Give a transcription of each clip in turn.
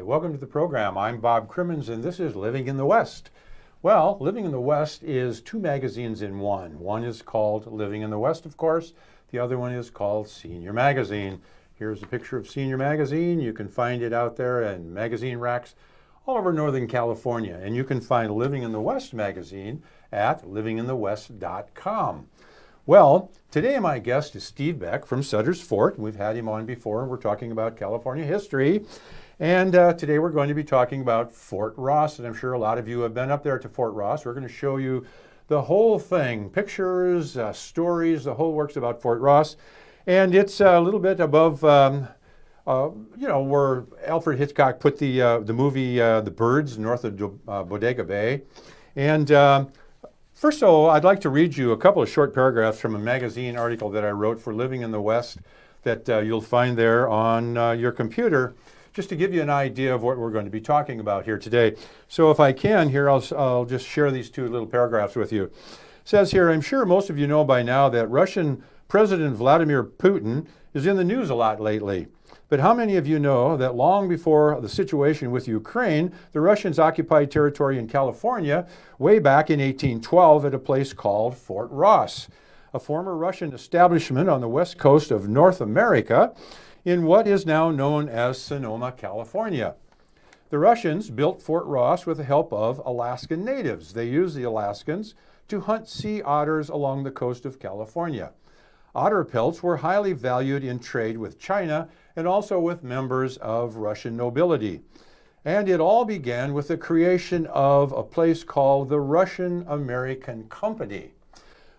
welcome to the program. I'm Bob Crimmins, and this is Living in the West. Well, Living in the West is two magazines in one. One is called Living in the West, of course. The other one is called Senior Magazine. Here's a picture of Senior Magazine. You can find it out there in magazine racks all over Northern California. And you can find Living in the West magazine at livinginthewest.com. Well, today my guest is Steve Beck from Sutter's Fort. We've had him on before, and we're talking about California history. And today we're going to be talking about Fort Ross, and I'm sure a lot of you have been up there to Fort Ross. We're going to show you the whole thing, pictures, stories, the whole works about Fort Ross. And it's a little bit above, where Alfred Hitchcock put the movie The Birds north of Bodega Bay. And first of all, I'd like to read you a couple of short paragraphs from a magazine article that I wrote for Living in the West that you'll find there on your computer, just to give you an idea of what we're going to be talking about here today. So if I can here, I'll just share these two little paragraphs with you. It says here, I'm sure most of you know by now that Russian President Vladimir Putin is in the news a lot lately. But how many of you know that long before the situation with Ukraine, the Russians occupied territory in California way back in 1812 at a place called Fort Ross, a former Russian establishment on the west coast of North America in what is now known as Sonoma, California. The Russians built Fort Ross with the help of Alaskan natives. They used the Alaskans to hunt sea otters along the coast of California. Otter pelts were highly valued in trade with China and also with members of Russian nobility. And it all began with the creation of a place called the Russian American Company.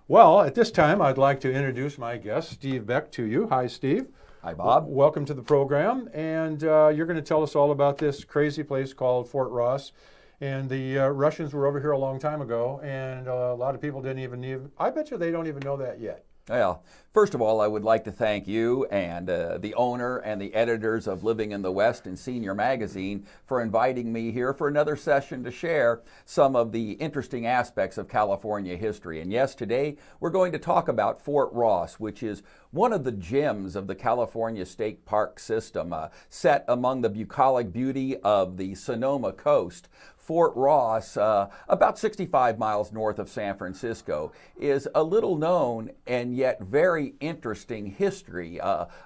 Well, at this time, I'd like to introduce my guest, Steve Beck, to you. Hi, Steve. Hi, Bob. Welcome to the program. And you're going to tell us all about this crazy place called Fort Ross. And the Russians were over here a long time ago, and a lot of people didn't even, I bet you they don't even know that yet. Well, first of all, I would like to thank you and the owner and the editors of Living in the West and Senior Magazine for inviting me here for another session to share some of the interesting aspects of California history. And yes, today we're going to talk about Fort Ross, which is one of the gems of the California State Park system, set among the bucolic beauty of the Sonoma coast. Fort Ross, about 65 miles north of San Francisco, is a little known and yet very interesting history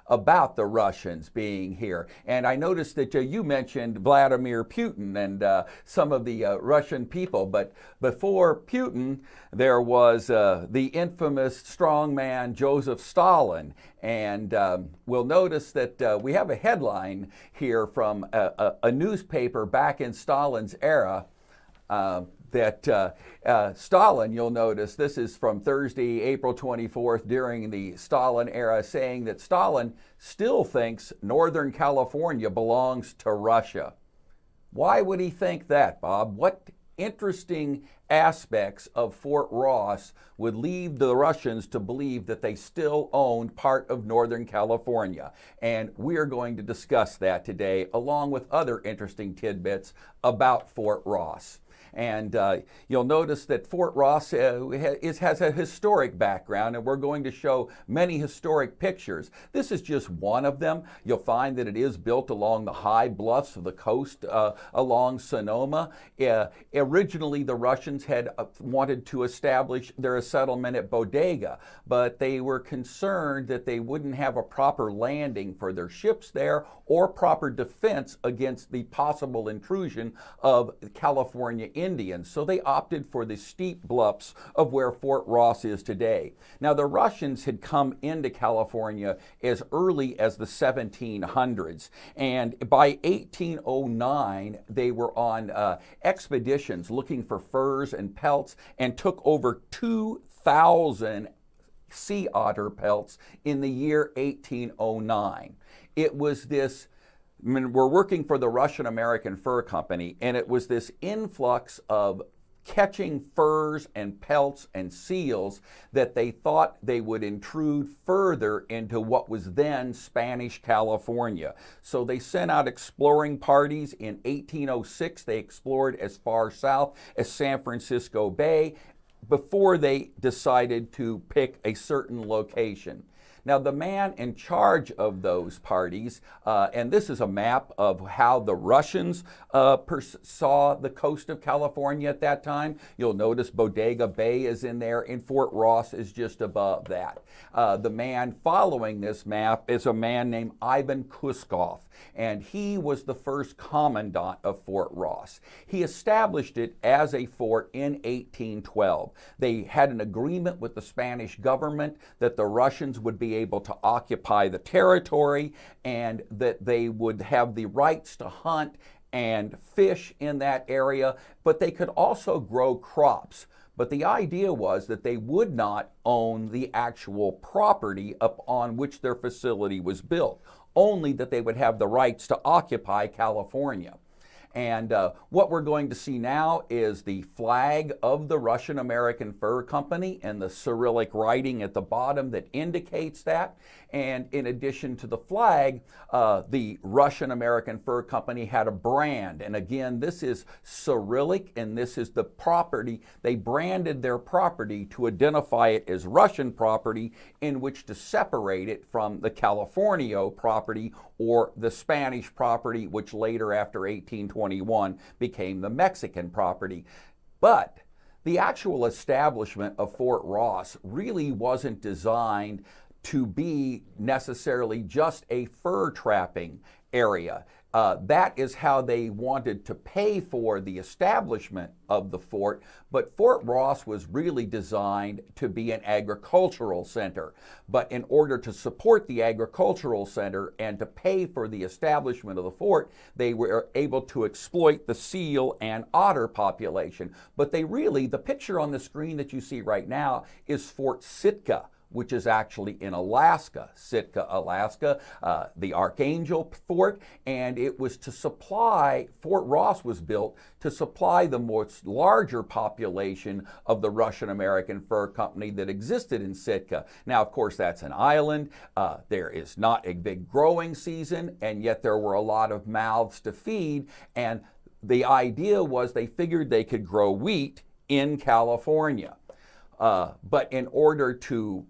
about the Russians being here. And I noticed that you mentioned Vladimir Putin and some of the Russian people, but before Putin, there was the infamous strongman Joseph Stalin. And we'll notice that we have a headline here from a newspaper back in Stalin's era that Stalin, you'll notice, this is from Thursday, April 24th, during the Stalin era, saying that Stalin still thinks Northern California belongs to Russia. Why would he think that, Bob? What interesting aspects of Fort Ross would lead the Russians to believe that they still owned part of Northern California? And we are going to discuss that today, along with other interesting tidbits about Fort Ross. And you'll notice that Fort Ross has a historic background, and we're going to show many historic pictures. This is just one of them. You'll find that it is built along the high bluffs of the coast along Sonoma. Originally, the Russians had wanted to establish their settlement at Bodega, but they were concerned that they wouldn't have a proper landing for their ships there or proper defense against the possible intrusion of California Indians. So they opted for the steep bluffs of where Fort Ross is today. Now, the Russians had come into California as early as the 1700s. And by 1809, they were on expeditions looking for furs and pelts and took over 2,000 sea otter pelts in the year 1809. It was this, we're working for the Russian American Fur Company, and it was this influx of catching furs and pelts and seals that they thought they would intrude further into what was then Spanish California. So they sent out exploring parties. In 1806, they explored as far south as San Francisco Bay before they decided to pick a certain location. Now, the man in charge of those parties, and this is a map of how the Russians saw the coast of California at that time. You'll notice Bodega Bay is in there, and Fort Ross is just above that. The man following this map is a man named Ivan Kuskov, and he was the first commandant of Fort Ross. He established it as a fort in 1812. They had an agreement with the Spanish government that the Russians would be able to occupy the territory and that they would have the rights to hunt and fish in that area, but they could also grow crops. But the idea was that they would not own the actual property upon which their facility was built, only that they would have the rights to occupy California. And what we're going to see now is the flag of the Russian American Fur Company and the Cyrillic writing at the bottom that indicates that. And in addition to the flag, the Russian American Fur Company had a brand. And again, this is Cyrillic, and this is the property. They branded their property to identify it as Russian property, in which to separate it from the Californio property or the Spanish property, which later, after 1821, became the Mexican property. But the actual establishment of Fort Ross really wasn't designed to be necessarily just a fur trapping area. That is how they wanted to pay for the establishment of the fort, but Fort Ross was really designed to be an agricultural center. But in order to support the agricultural center and to pay for the establishment of the fort, they were able to exploit the seal and otter population. But the picture on the screen that you see right now is Fort Sitka, which is actually in Alaska, Sitka, Alaska, the Archangel Fort, and it was to supply, Fort Ross was built to supply the much larger population of the Russian American Fur Company that existed in Sitka. Now, of course, that's an island. There is not a big growing season, and yet there were a lot of mouths to feed, and the idea was they figured they could grow wheat in California. But in order to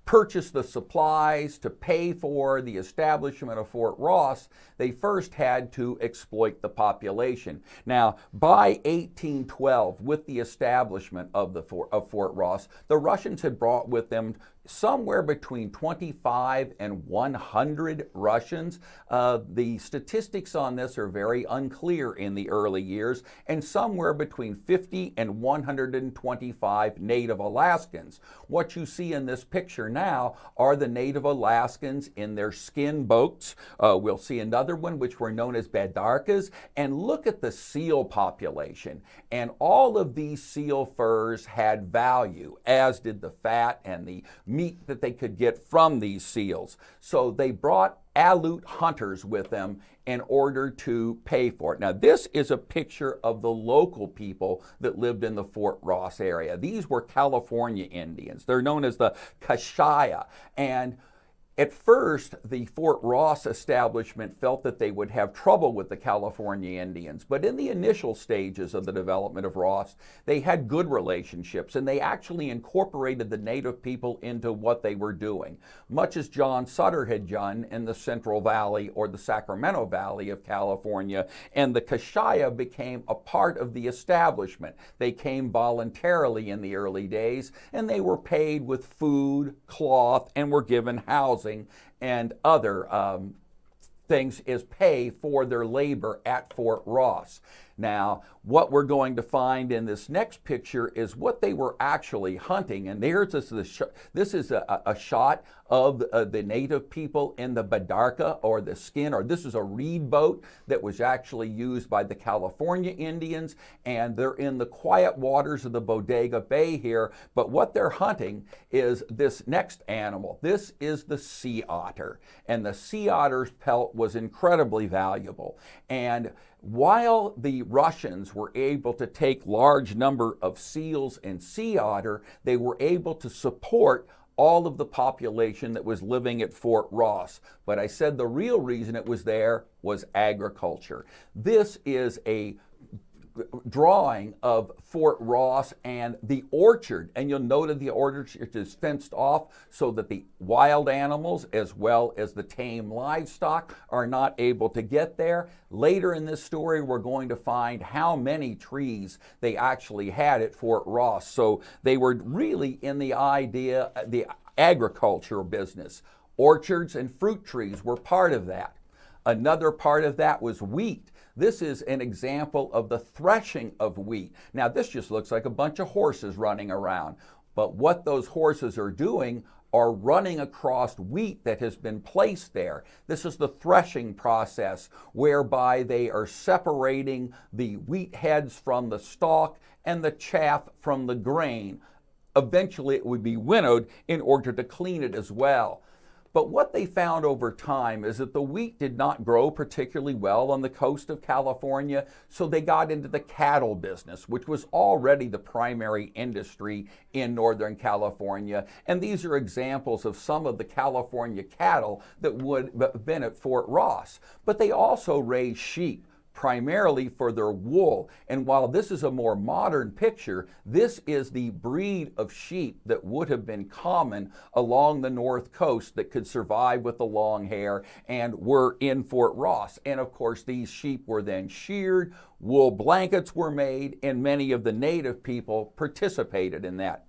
purchase the supplies to pay for the establishment of Fort Ross, they first had to exploit the population. Now, by 1812, with the establishment of Fort Ross, the Russians had brought with them somewhere between 25 and 100 Russians. The statistics on this are very unclear in the early years, and somewhere between 50 and 125 Native Alaskans. What you see in this picture now are the Native Alaskans in their skin boats. We'll see another one which were known as Badarkas, and look at the seal population. And all of these seal furs had value, as did the fat and the meat that they could get from these seals. So they brought Aleut hunters with them in order to pay for it. Now, this is a picture of the local people that lived in the Fort Ross area. These were California Indians. They're known as the Kashaya. And at first, the Fort Ross establishment felt that they would have trouble with the California Indians, but in the initial stages of the development of Ross, they had good relationships, and they actually incorporated the native people into what they were doing, much as John Sutter had done in the Central Valley or the Sacramento Valley of California, and the Kashaya became a part of the establishment. They came voluntarily in the early days, and they were paid with food, cloth, and were given housing and other things as pay for their labor at Fort Ross. Now, what we're going to find in this next picture is what they were actually hunting. And this is a shot of the native people in the Badarka, or the skin, or this is a reed boat that was actually used by the California Indians, and they're in the quiet waters of the Bodega Bay here. But what they're hunting is this next animal. This is the sea otter, and the sea otter's pelt was incredibly valuable. And while the Russians were able to take large number of seals and sea otter, they were able to support all of the population that was living at Fort Ross. But I said the real reason it was there was agriculture. This is a drawing of Fort Ross and the orchard. And you'll note that the orchard is fenced off so that the wild animals as well as the tame livestock are not able to get there. Later in this story, we're going to find how many trees they actually had at Fort Ross. So they were really in the agricultural business. Orchards and fruit trees were part of that. Another part of that was wheat. This is an example of the threshing of wheat. Now, this just looks like a bunch of horses running around. But what those horses are doing are running across wheat that has been placed there. This is the threshing process, whereby they are separating the wheat heads from the stalk and the chaff from the grain. Eventually, it would be winnowed in order to clean it as well. But what they found over time is that the wheat did not grow particularly well on the coast of California, so they got into the cattle business, which was already the primary industry in Northern California. And these are examples of some of the California cattle that would have been at Fort Ross. But they also raised sheep, primarily for their wool. And while this is a more modern picture, this is the breed of sheep that would have been common along the North Coast that could survive with the long hair and were in Fort Ross. And of course, these sheep were then sheared, wool blankets were made, and many of the native people participated in that.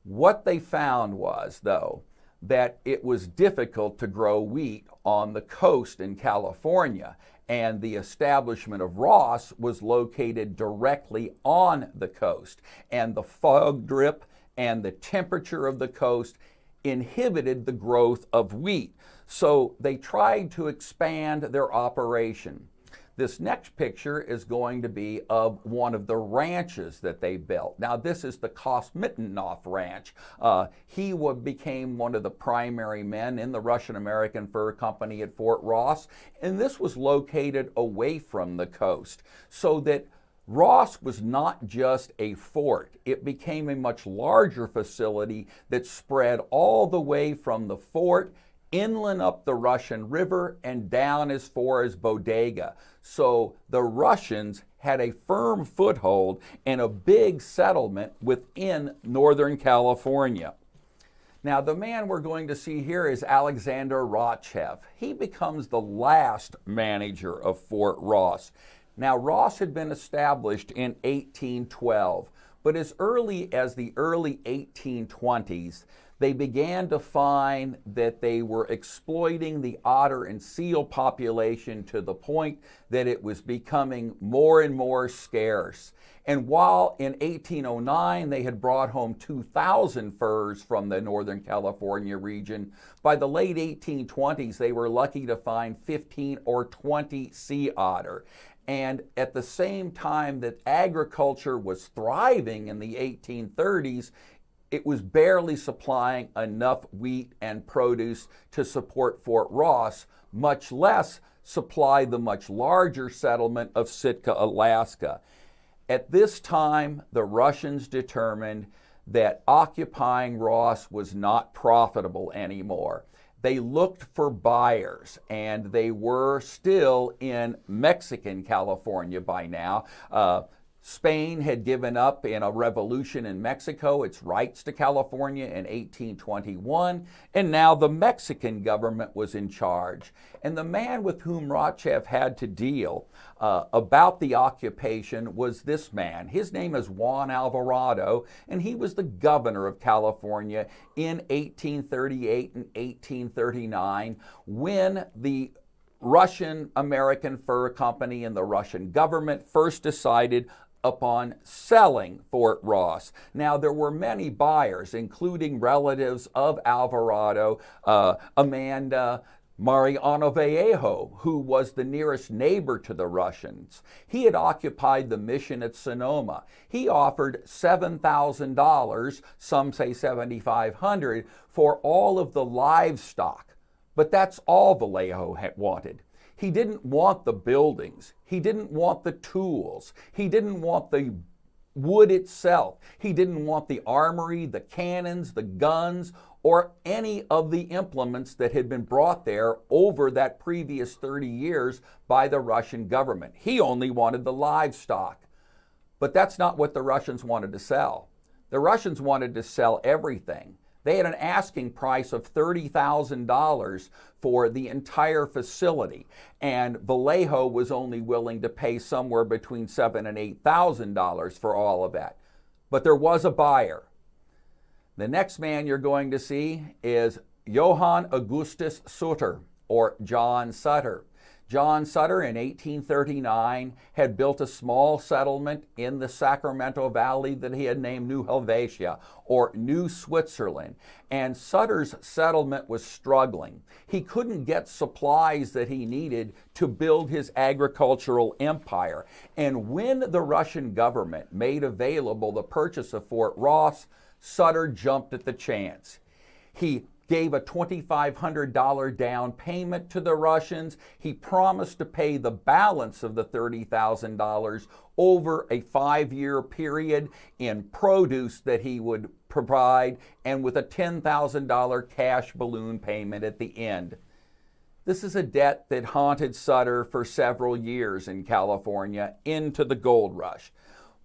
What they found was, though, that it was difficult to grow wheat on the coast in California. And the establishment of Ross was located directly on the coast. And the fog drip and the temperature of the coast inhibited the growth of wheat. So they tried to expand their operation. This next picture is going to be of one of the ranches that they built. Now, this is the Kosmitinoff Ranch. He became one of the primary men in the Russian-American Fur Company at Fort Ross, and this was located away from the coast, so that Ross was not just a fort. It became a much larger facility that spread all the way from the fort inland up the Russian River and down as far as Bodega. So the Russians had a firm foothold and a big settlement within Northern California. Now, the man we're going to see here is Alexander Rochev. He becomes the last manager of Fort Ross. Now, Ross had been established in 1812, but as early as the early 1820s, they began to find that they were exploiting the otter and seal population to the point that it was becoming more and more scarce. And while in 1809 they had brought home 2,000 furs from the Northern California region, by the late 1820s they were lucky to find 15 or 20 sea otter. And at the same time that agriculture was thriving in the 1830s, it was barely supplying enough wheat and produce to support Fort Ross, much less supply the much larger settlement of Sitka, Alaska. At this time, the Russians determined that occupying Ross was not profitable anymore. They looked for buyers, and they were still in Mexican California by now. Spain had given up in a revolution in Mexico its rights to California in 1821, and now the Mexican government was in charge. And the man with whom Rochev had to deal about the occupation was this man. His name is Juan Alvarado, and he was the governor of California in 1838 and 1839 when the Russian-American Fur Company and the Russian government first decided upon selling Fort Ross. Now, there were many buyers, including relatives of Alvarado, Amanda Mariano Vallejo, who was the nearest neighbor to the Russians. He had occupied the mission at Sonoma. He offered $7,000, some say $7,500, for all of the livestock. But that's all Vallejo wanted. He didn't want the buildings. He didn't want the tools. He didn't want the wood itself. He didn't want the armory, the cannons, the guns, or any of the implements that had been brought there over that previous 30 years by the Russian government. He only wanted the livestock. But that's not what the Russians wanted to sell. The Russians wanted to sell everything. They had an asking price of $30,000 for the entire facility, and Vallejo was only willing to pay somewhere between $7,000 and $8,000 for all of that. But there was a buyer. The next man you're going to see is Johann Augustus Sutter, or John Sutter. John Sutter in 1839 had built a small settlement in the Sacramento Valley that he had named New Helvetia, or New Switzerland. And Sutter's settlement was struggling. He couldn't get supplies that he needed to build his agricultural empire. And when the Russian government made available the purchase of Fort Ross, Sutter jumped at the chance. He gave a $2,500 down payment to the Russians. He promised to pay the balance of the $30,000 over a 5-year period in produce that he would provide, and with a $10,000 cash balloon payment at the end. This is a debt that haunted Sutter for several years in California into the gold rush.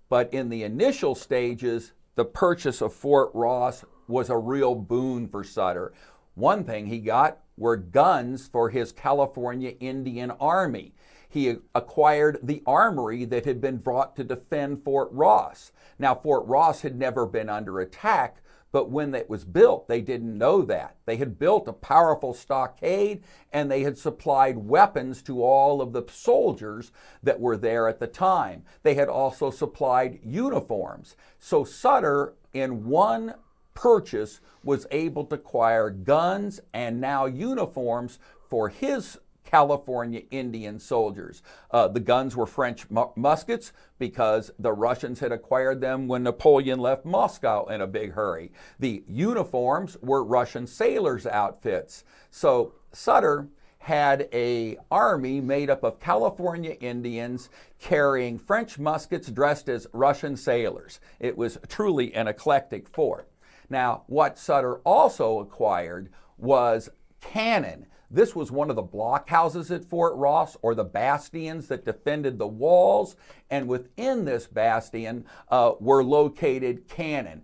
But in the initial stages, the purchase of Fort Ross was a real boon for Sutter. One thing he got were guns for his California Indian Army. He acquired the armory that had been brought to defend Fort Ross. Now, Fort Ross had never been under attack, but when it was built, they didn't know that. They had built a powerful stockade, and they had supplied weapons to all of the soldiers that were there at the time. They had also supplied uniforms. So Sutter, in one purchase, was able to acquire guns and now uniforms for his California Indian soldiers. The guns were French muskets because the Russians had acquired them when Napoleon left Moscow in a big hurry. The uniforms were Russian sailors' outfits. So Sutter had an army made up of California Indians carrying French muskets dressed as Russian sailors. It was truly an eclectic fort. Now, what Sutter also acquired was cannon. This was one of the blockhouses at Fort Ross, or the bastions that defended the walls, and within this bastion were located cannon.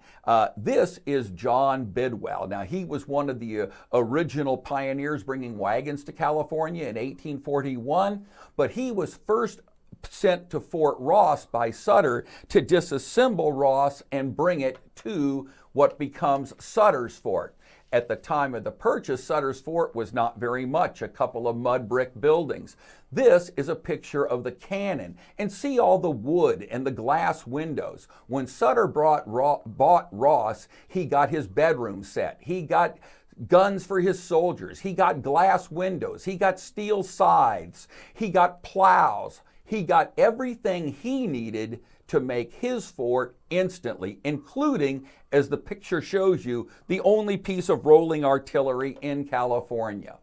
This is John Bidwell. Now, he was one of the original pioneers bringing wagons to California in 1841, but he was first sent to Fort Ross by Sutter to disassemble Ross and bring it to what becomes Sutter's Fort. At the time of the purchase, Sutter's Fort was not very much, a couple of mud brick buildings. This is a picture of the cannon, and see all the wood and the glass windows. When Sutter bought Ross, he got his bedroom set. He got guns for his soldiers. He got glass windows. He got steel sides. He got plows. He got everything he needed to make his fort instantly, including, as the picture shows you, the only piece of rolling artillery in California.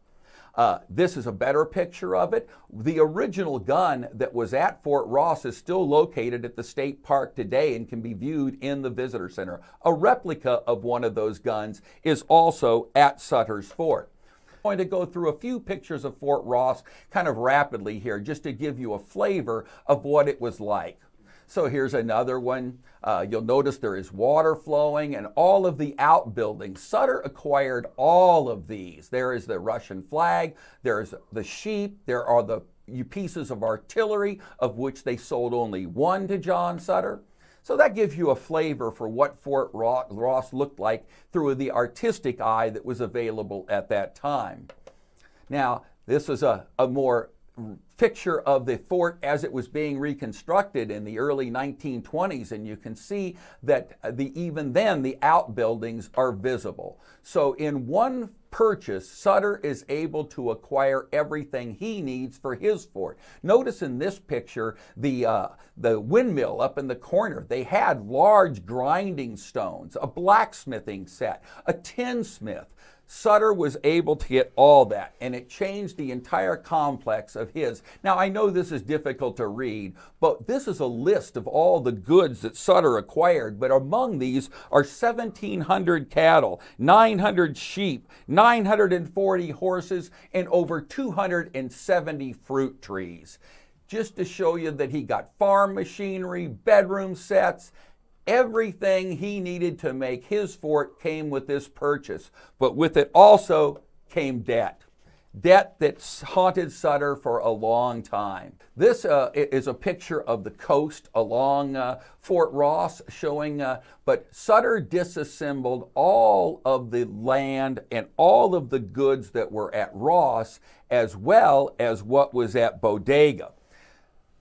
This is a better picture of it. The original gun that was at Fort Ross is still located at the state park today and can be viewed in the visitor center. A replica of one of those guns is also at Sutter's Fort. I'm going to go through a few pictures of Fort Ross kind of rapidly here, just to give you a flavor of what it was like. So here's another one. You'll notice there is water flowing and all of the outbuildings. Sutter acquired all of these. There is the Russian flag, there's the sheep, there are the pieces of artillery, of which they sold only one to John Sutter. So that gives you a flavor for what Fort Ross looked like through the artistic eye that was available at that time. Now, this is a more picture of the fort as it was being reconstructed in the early 1920s, and you can see that even then the outbuildings are visible. So in one purchase, Sutter is able to acquire everything he needs for his fort. Notice in this picture the windmill up in the corner. They had large grinding stones, a blacksmithing set, a tinsmith. Sutter was able to get all that, and it changed the entire complex of his. Now, I know this is difficult to read, but this is a list of all the goods that Sutter acquired, but among these are 1,700 cattle, 900 sheep, 940 horses, and over 270 fruit trees. just to show you that he got farm machinery, bedroom sets, everything he needed to make his fort came with this purchase. But with it also came debt. Debt that haunted Sutter for a long time. This is a picture of the coast along Fort Ross showing, but Sutter disassembled all of the land and all of the goods that were at Ross as well as what was at Bodega.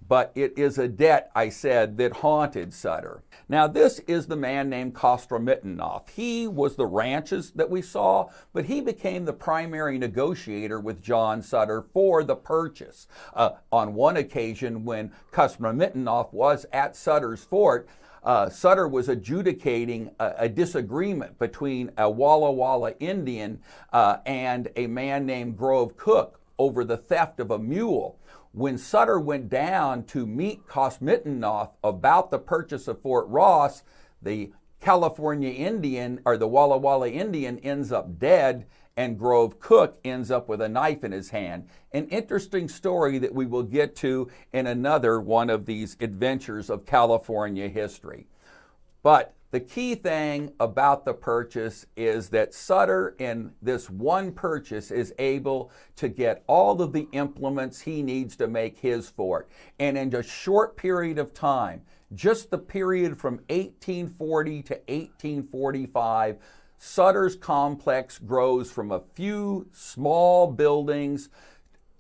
But it is a debt, I said, that haunted Sutter. Now, this is the man named Kostromytnoff. He was the ranches that we saw, but he became the primary negotiator with John Sutter for the purchase. On one occasion, when Kostromytnoff was at Sutter's fort, Sutter was adjudicating a disagreement between a Walla Walla Indian and a man named Grove Cook over the theft of a mule. When Sutter went down to meet Kostromytnoff about the purchase of Fort Ross, the California Indian, or the Walla Walla Indian, ends up dead, and Grove Cook ends up with a knife in his hand. An interesting story that we will get to in another one of these adventures of California history. But the key thing about the purchase is that Sutter, in this one purchase, is able to get all of the implements he needs to make his fort. And in a short period of time, just the period from 1840 to 1845, Sutter's complex grows from a few small buildings,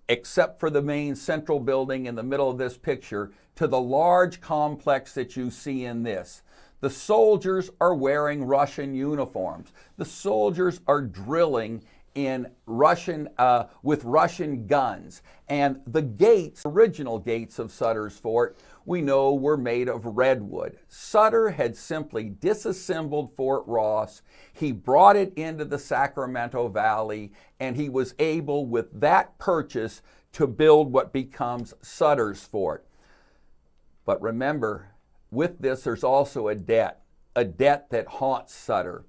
except for the main central building in the middle of this picture, to the large complex that you see in this. The soldiers are wearing Russian uniforms. The soldiers are drilling in Russian, with Russian guns. And the gates, original gates of Sutter's fort, we know were made of redwood. Sutter had simply disassembled Fort Ross. He brought it into the Sacramento Valley, and he was able, with that purchase, to build what becomes Sutter's fort. But remember, with this, there's also a debt that haunts Sutter.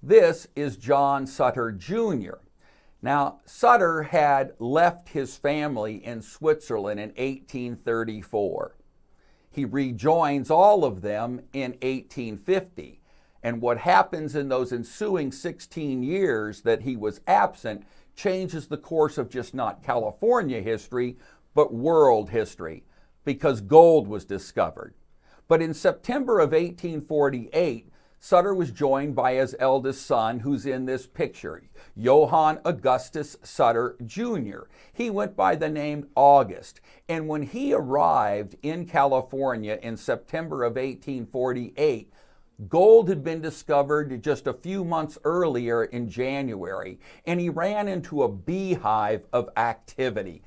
This is John Sutter Jr. Now, Sutter had left his family in Switzerland in 1834. He rejoins all of them in 1850. And what happens in those ensuing 16 years that he was absent changes the course of just not California history, but world history, because gold was discovered. But in September of 1848, Sutter was joined by his eldest son, who's in this picture, Johann Augustus Sutter Jr. He went by the name August. And when he arrived in California in September of 1848, gold had been discovered just a few months earlier in January, and he ran into a beehive of activity.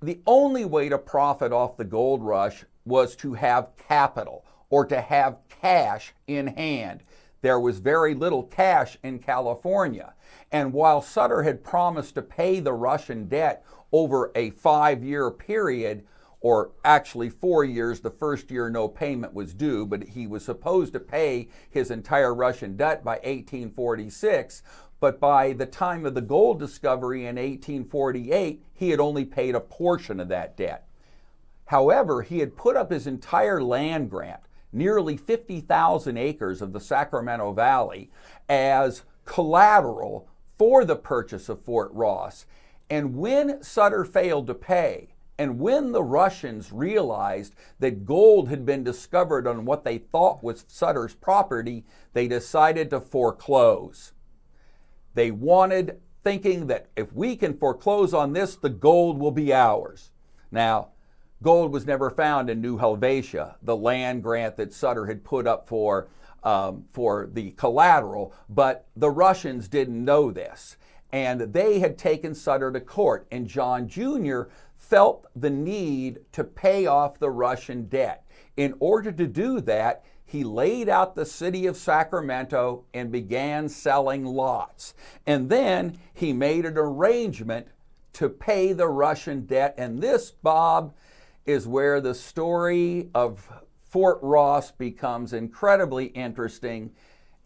The only way to profit off the gold rush was to have capital, or to have cash in hand. There was very little cash in California. And while Sutter had promised to pay the Russian debt over a 5-year period, or actually 4 years, the first year no payment was due, but he was supposed to pay his entire Russian debt by 1846, but by the time of the gold discovery in 1848, he had only paid a portion of that debt. However, he had put up his entire land grant, nearly 50,000 acres of the Sacramento Valley, as collateral for the purchase of Fort Ross. And when Sutter failed to pay, and when the Russians realized that gold had been discovered on what they thought was Sutter's property, they decided to foreclose. They wanted, thinking that if we can foreclose on this, the gold will be ours. Now, gold was never found in New Helvetia, the land grant that Sutter had put up for the collateral, but the Russians didn't know this. And they had taken Sutter to court, and John Jr. felt the need to pay off the Russian debt. In order to do that, he laid out the city of Sacramento and began selling lots. And then he made an arrangement to pay the Russian debt. And this, Bob, is where the story of Fort Ross becomes incredibly interesting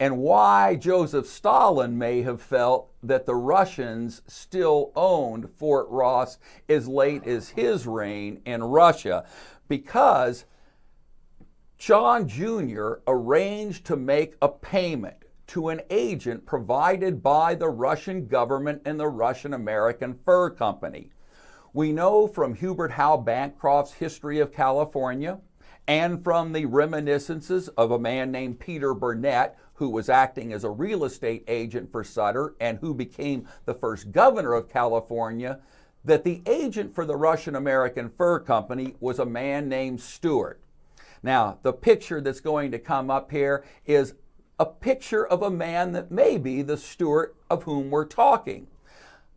and why Joseph Stalin may have felt that the Russians still owned Fort Ross as late as his reign in Russia, because John Jr. arranged to make a payment to an agent provided by the Russian government and the Russian American Fur Company. We know from Hubert Howe Bancroft's History of California and from the reminiscences of a man named Peter Burnett, who was acting as a real estate agent for Sutter and who became the first governor of California, that the agent for the Russian American Fur Company was a man named Stewart. Now, the picture that's going to come up here is a picture of a man that may be the Stewart of whom we're talking.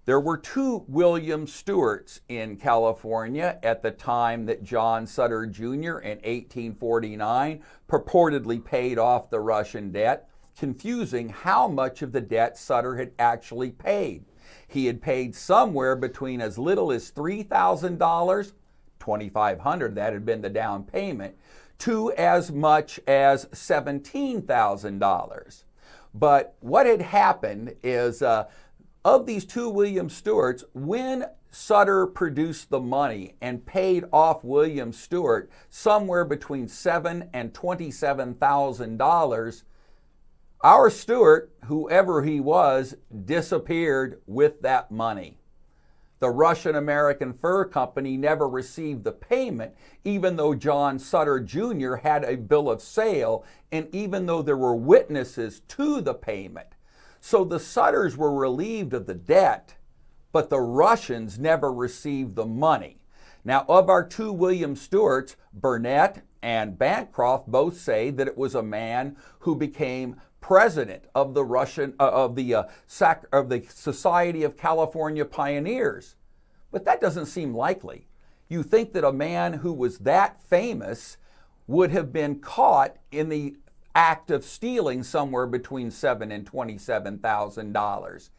There were two William Stewarts in California at the time that John Sutter Jr. in 1849 purportedly paid off the Russian debt, confusing how much of the debt Sutter had actually paid. He had paid somewhere between as little as $3,000, $2,500, that had been the down payment, to as much as $17,000. But what had happened is, of these two William Stewarts, when Sutter produced the money and paid off William Stewart somewhere between $7,000 and $27,000, our Stewart, whoever he was, disappeared with that money. The Russian American Fur Company never received the payment, even though John Sutter Jr. had a bill of sale and even though there were witnesses to the payment. So the Sutters were relieved of the debt, but the Russians never received the money. Now, of our two William Stewarts, Burnett and Bancroft both say that it was a man who became president of the Society of California Pioneers. But that doesn't seem likely. You think that a man who was that famous would have been caught in the act of stealing somewhere between $7,000 and $27,000.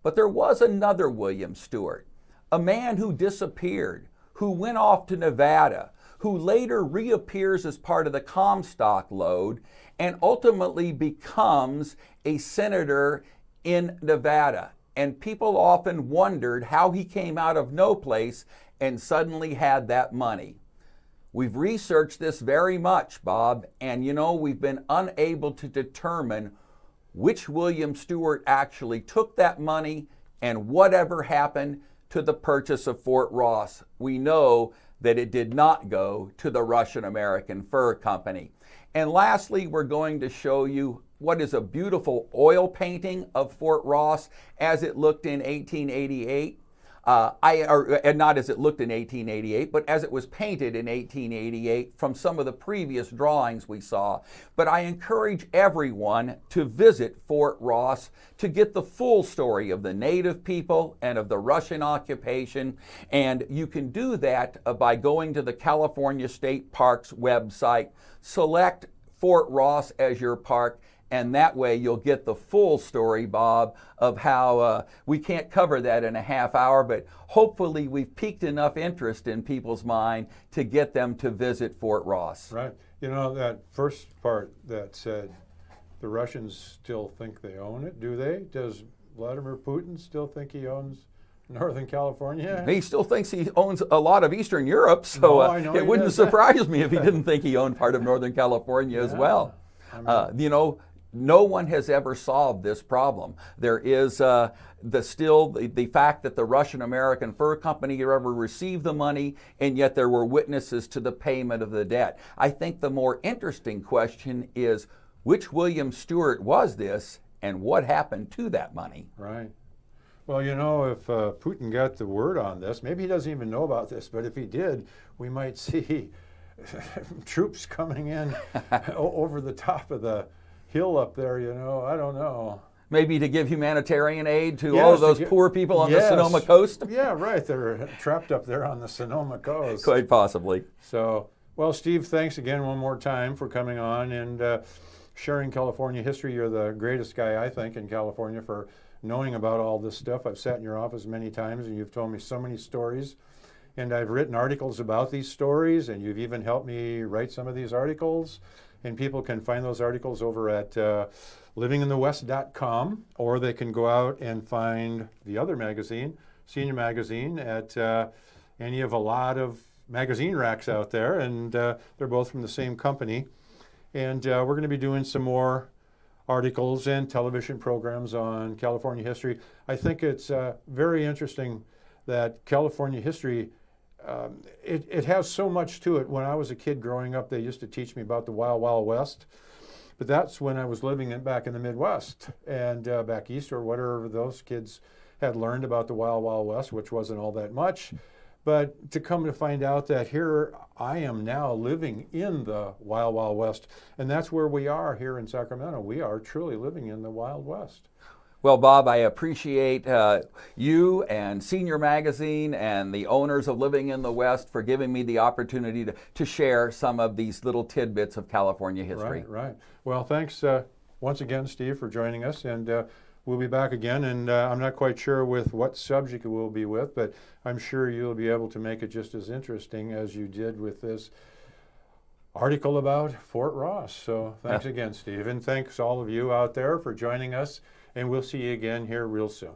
But there was another William Stewart, a man who disappeared, who went off to Nevada, who later reappears as part of the Comstock Lode and ultimately becomes a senator in Nevada. And people often wondered how he came out of no place and suddenly had that money. We've researched this very much, Bob, and we've been unable to determine which William Stewart actually took that money and whatever happened to the purchase of Fort Ross. We know that it did not go to the Russian American Fur Company. And lastly, we're going to show you what is a beautiful oil painting of Fort Ross as it looked in 1888. Not as it looked in 1888, but as it was painted in 1888 from some of the previous drawings we saw. But I encourage everyone to visit Fort Ross to get the full story of the native people and of the Russian occupation. And you can do that by going to the California State Parks website, select Fort Ross as your park, and that way you'll get the full story, Bob, of how we can't cover that in a half hour, but hopefully we've piqued enough interest in people's mind to get them to visit Fort Ross. Right. That first part that said the Russians still think they own it, do they? Does Vladimir Putin still think he owns Northern California? He still thinks he owns a lot of Eastern Europe, so No, it wouldn't surprise me if he didn't think he owned part of Northern California as well. No one has ever solved this problem. There is the fact that the Russian American Fur Company ever received the money, and yet there were witnesses to the payment of the debt. I think the more interesting question is, which William Stewart was this, and what happened to that money? Right. Well, if Putin got the word on this, maybe he doesn't even know about this, but if he did, we might see troops coming in over the top of the hill up there, I don't know. Maybe to give humanitarian aid to all of those poor people on the Sonoma coast? Yeah, right. They're trapped up there on the Sonoma coast. Quite possibly. So, well, Steve, thanks again one more time for coming on and sharing California history. You're the greatest guy, I think, in California for knowing about all this stuff. I've sat in your office many times and you've told me so many stories. And I've written articles about these stories, and you've even helped me write some of these articles. And people can find those articles over at livinginthewest.com, or they can go out and find the other magazine, Senior Magazine, at any of a lot of magazine racks out there, and they're both from the same company. And we're going to be doing some more articles and television programs on California history. I think it's very interesting that California history, it has so much to it. When I was a kid growing up, they used to teach me about the Wild Wild West, but that's when I was living back in the Midwest and back east, or whatever those kids had learned about the Wild Wild West, which wasn't all that much. But to come to find out that here I am now living in the Wild Wild West, and that's where we are here in Sacramento. We are truly living in the Wild West. Well, Bob, I appreciate you and Senior Magazine and the owners of Living in the West for giving me the opportunity to share some of these little tidbits of California history. Right. Well, thanks once again, Steve, for joining us, and we'll be back again, and I'm not quite sure with what subject we'll be with, but I'm sure you'll be able to make it just as interesting as you did with this article about Fort Ross. So thanks again, Steve, and thanks all of you out there for joining us, and we'll see you again here real soon.